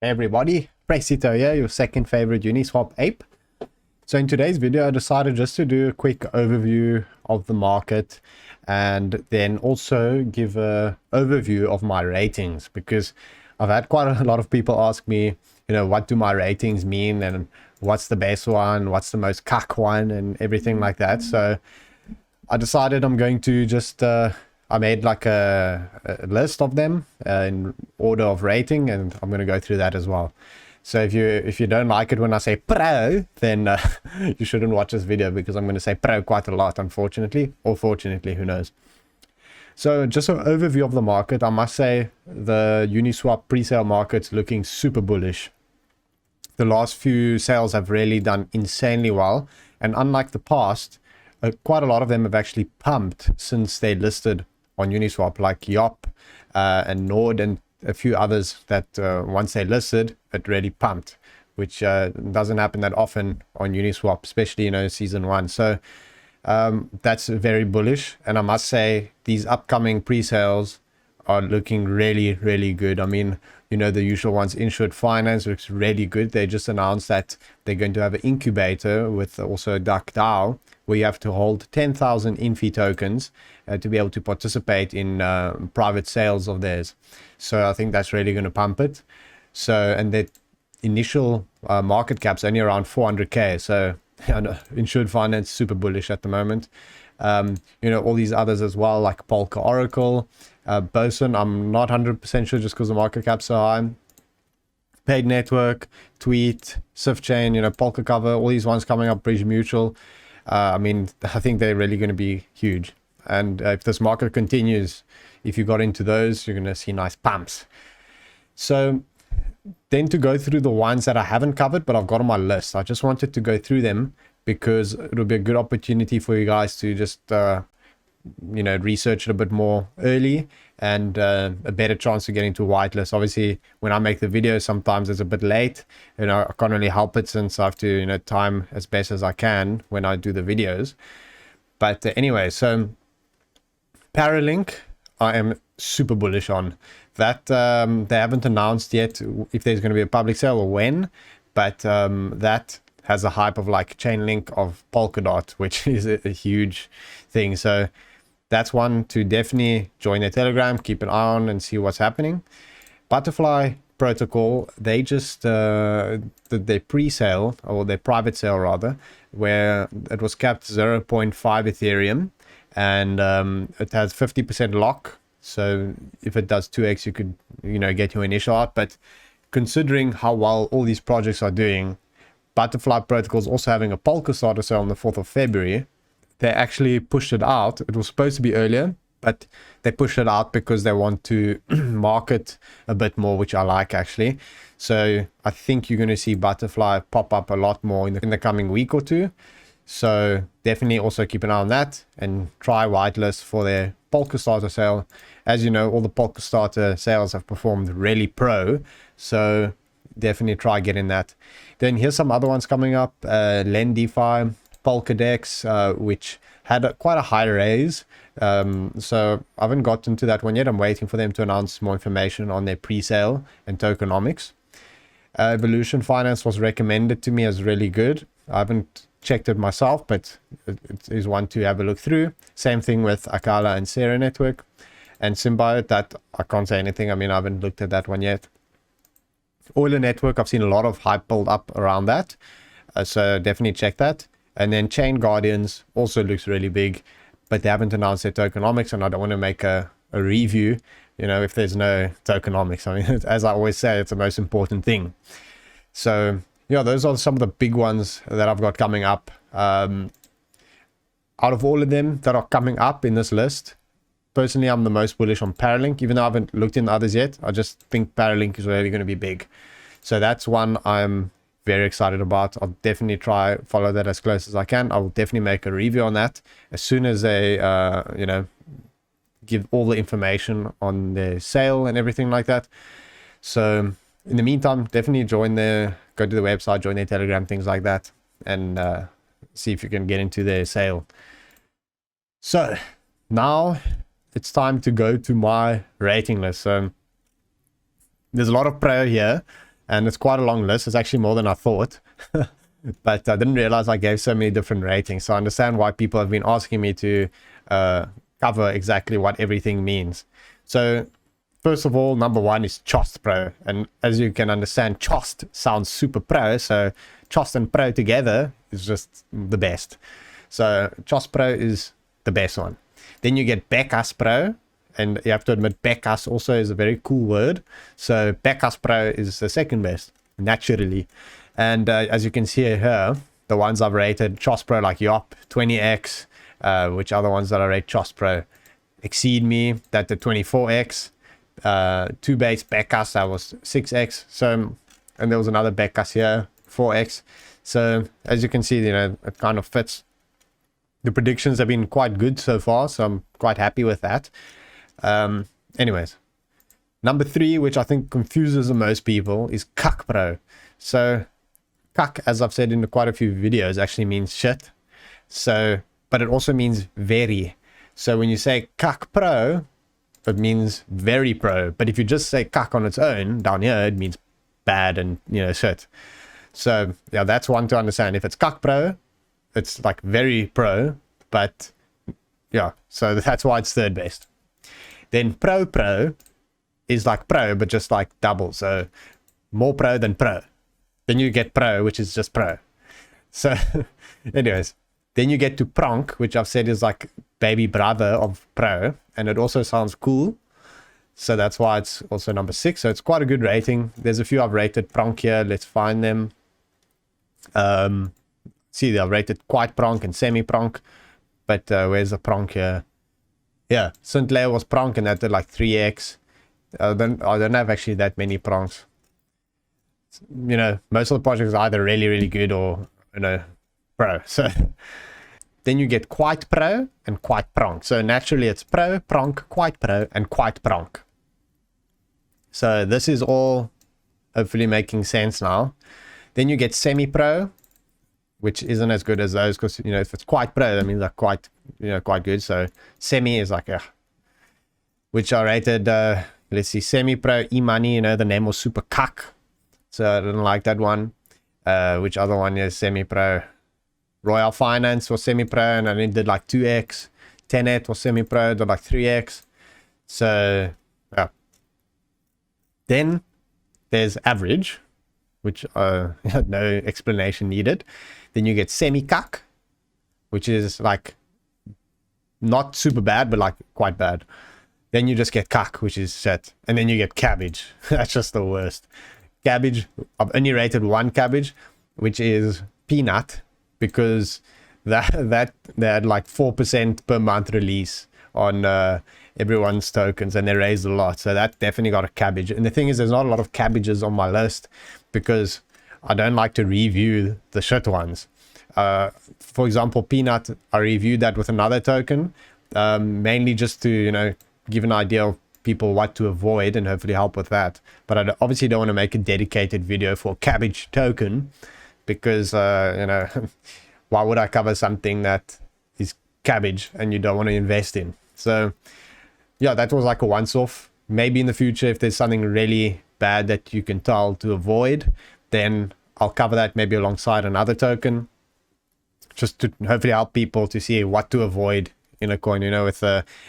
Hey everybody, Presale here, your second favorite Uniswap ape. So in today's video, I decided just to do a quick overview of the market and then also give a overview of my ratings, because I've had quite a lot of people ask me, what do my ratings mean and what's the best one, what's the most cuck one and everything like that. So I decided I'm going to just I made like a list of them in order of rating, and I'm going to go through that as well. So if you don't like it when I say pro, then you shouldn't watch this video, because I'm going to say pro quite a lot, unfortunately, or fortunately, who knows. So just an overview of the market, I must say the Uniswap pre-sale market's looking super bullish. The last few sales have really done insanely well, and unlike the past, quite a lot of them have actually pumped since they listed on Uniswap, like Yop and Nord and a few others that once they listed, it really pumped, which doesn't happen that often on Uniswap, especially, season one. So that's very bullish. And I must say, these upcoming pre-sales are looking really, really good. I mean, the usual ones. Insured Finance looks really good. They just announced that they're going to have an incubator with also DuckDAO, where you have to hold 10,000 Infi tokens to be able to participate in private sales of theirs. So I think that's really going to pump it. So, and the initial market cap's only around 400k. So Insured Finance super bullish at the moment. All these others as well, like Polka Oracle, Boson, I'm not 100% sure just because the market cap's so high. Paid Network, Tweet, SwiftChain, Polka Cover, all these ones coming up, Bridge Mutual. I think they're really going to be huge. And if this market continues, if you got into those, you're going to see nice pumps. So then to go through the ones that I haven't covered, but I've got on my list, I just wanted to go through them because it'll be a good opportunity for you guys to just, research it a bit more early, and a better chance to get into whitelist. Obviously, when I make the video, sometimes it's a bit late. I can't really help it since I have to, time as best as I can when I do the videos. But anyway, so Paralink, I am super bullish on that. They haven't announced yet if there's going to be a public sale or when, but that has a hype of like Chainlink of Polkadot, which is a huge thing. So that's one to definitely join their Telegram, keep an eye on and see what's happening. Butterfly Protocol, they just did their pre-sale, or their private sale rather, where it was capped 0.5 Ethereum, and it has 50% lock. So if it does 2x, you could, get your initial out. But considering how well all these projects are doing, Butterfly Protocol is also having a Polka starter sale on the 4th of February. They actually pushed it out. It was supposed to be earlier, but they pushed it out because they want to market a bit more, which I like actually. So I think you're going to see Butterfly pop up a lot more in the coming week or two. So definitely also keep an eye on that and try whitelist for their Polka starter sale. As you know, all the Polka starter sales have performed really pro. So definitely try getting that. Then here's some other ones coming up. LendDeFi, Polkadex, which had quite a high raise. So I haven't gotten to that one yet. I'm waiting for them to announce more information on their pre-sale and tokenomics. Evolution Finance was recommended to me as really good. I haven't checked it myself, but it is one to have a look through. Same thing with Akala and Sarah Network. And Symbiote, that I can't say anything. I haven't looked at that one yet. Euler Network, I've seen a lot of hype build up around that. So definitely check that. And then Chain Guardians also looks really big, but they haven't announced their tokenomics, and I don't want to make a review, if there's no tokenomics. As I always say, it's the most important thing. So, those are some of the big ones that I've got coming up. Out of all of them that are coming up in this list, personally, I'm the most bullish on Paralink, even though I haven't looked in the others yet. I just think Paralink is really going to be big. So that's one I'm very excited about. I'll definitely try follow that as close as I can. I will definitely make a review on that as soon as they give all the information on their sale and everything like that. So in the meantime, definitely go to the website, join their Telegram, things like that, and see if you can get into their sale. So now it's time to go to my rating list. So there's a lot of pro here. and it's quite a long list. It's actually more than I thought. But I didn't realize I gave so many different ratings. So I understand why people have been asking me to cover exactly what everything means. So first of all, number one is Chost Pro. And as you can understand, Chost sounds super pro. So Chost and Pro together is just the best. So Chost Pro is the best one. Then you get Bekas Pro. And you have to admit, Bekas also is a very cool word. So Bekas Pro is the second best, naturally. And as you can see here, the ones I've rated, Chost Pro like Yop, 20x, which are the ones that I rate Chost Pro, exceed me, that the 24x, 2 base Bekas, that was 6x. So, and there was another Bekas here, 4x. So as you can see, you know, it kind of fits. The predictions have been quite good so far, so I'm quite happy with that. Anyways, number 3, which I think confuses the most people, is Cuck Pro. So cuck, as I've said in quite a few videos, actually means shit. So, but it also means very. So when you say Cuck Pro, it means very pro. But if you just say cuck on its own down here, it means bad and, you know, shit. So yeah, that's one to understand. If it's Cuck Pro, it's like very pro, but yeah, so that's why it's third best. Then Pro is like pro, but just like double. So more pro than pro. Then you get Pro, which is just pro. So anyways, then you get to Pronk, which I've said is like baby brother of Pro. And it also sounds cool. So that's why it's also number 6. So it's quite a good rating. There's a few I've rated Pronk here. Let's find them. See, I've rated quite Pronk and semi Pronk. But where's the Pronk here? Yeah, St. Leo was Pronk and that did like 3x. I don't have actually that many Pronks. You know, most of the projects are either really, really good or, you know, pro. So then you get quite pro and quite Pronk. So naturally it's pro, Pronk, quite pro, and quite Pronk. So this is all hopefully making sense now. Then you get semi-pro, which isn't as good as those because, you know, if it's quite pro, that means like quite, you know, quite good. So semi is like, which I rated, let's see, semi-pro, e-money, you know, the name was super cuck. So I didn't like that one. Which other one is semi-pro? Royal Finance was semi-pro and I did like 2x. Tenet was semi-pro, did like 3x. So, yeah. Then there's average, which no explanation needed. Then you get semi-cuck, which is like not super bad, but like quite bad. Then you just get cuck, which is shit. And then you get cabbage. That's just the worst. Cabbage, I've only rated one cabbage, which is peanut, because that they had like 4% per month release on everyone's tokens, and they raised a lot, so that definitely got a cabbage. And the thing is, there's not a lot of cabbages on my list because I don't like to review the shit ones. For example, peanut, I reviewed that with another token, mainly just to, you know, give an idea of people what to avoid and hopefully help with that. But I obviously don't want to make a dedicated video for cabbage token because you know, why would I cover something that is cabbage and you don't want to invest in? So yeah, that was like a once-off. Maybe in the future, if there's something really bad that you can tell to avoid, then I'll cover that maybe alongside another token, just to hopefully help people to see what to avoid in a coin, you know, with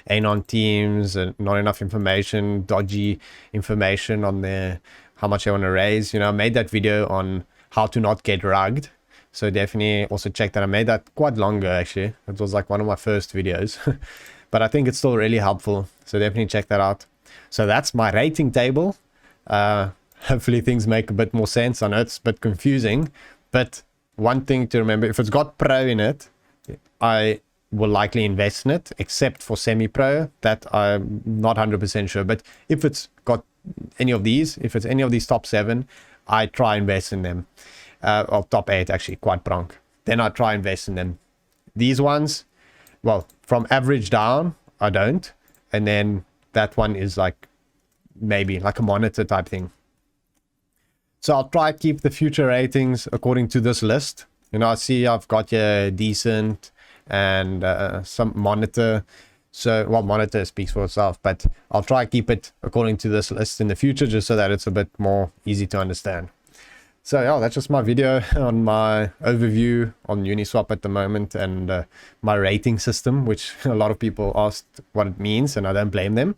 anon teams and not enough information, dodgy information on their how much they want to raise. You know, I made that video on how to not get rugged, so definitely also check that. I made that quite longer actually. It was like one of my first videos but I think it's still really helpful, so definitely check that out. So that's my rating table. Hopefully things make a bit more sense. I know it's a bit confusing, but one thing to remember, if it's got pro in it, I will likely invest in it, except for semi-pro, that I'm not 100% sure. But if it's got any of these, if it's any of these top 7, I try invest in them. Or top 8 actually, quite Pronk. Then I try invest in them. These ones, well, from average down, I don't. And then that one is like maybe like a monitor type thing. So I'll try to keep the future ratings according to this list. You know, I see I've got here decent and some monitor. So, well, monitor speaks for itself, but I'll try to keep it according to this list in the future, just so that it's a bit more easy to understand. So yeah, that's just my video on my overview on Uniswap at the moment, and my rating system, which a lot of people asked what it means, and I don't blame them.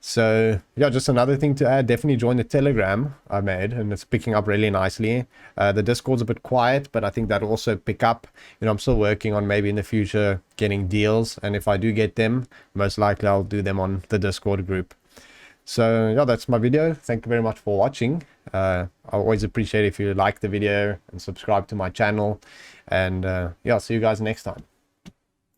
So yeah, just another thing to add, definitely join the Telegram I made, and it's picking up really nicely. The Discord's a bit quiet, but I think that'll also pick up. I'm still working on maybe in the future getting deals, and if I do get them, most likely I'll do them on the Discord group. So yeah, that's my video. Thank you very much for watching. I always appreciate if you like the video and subscribe to my channel, and yeah, I'll see you guys next time.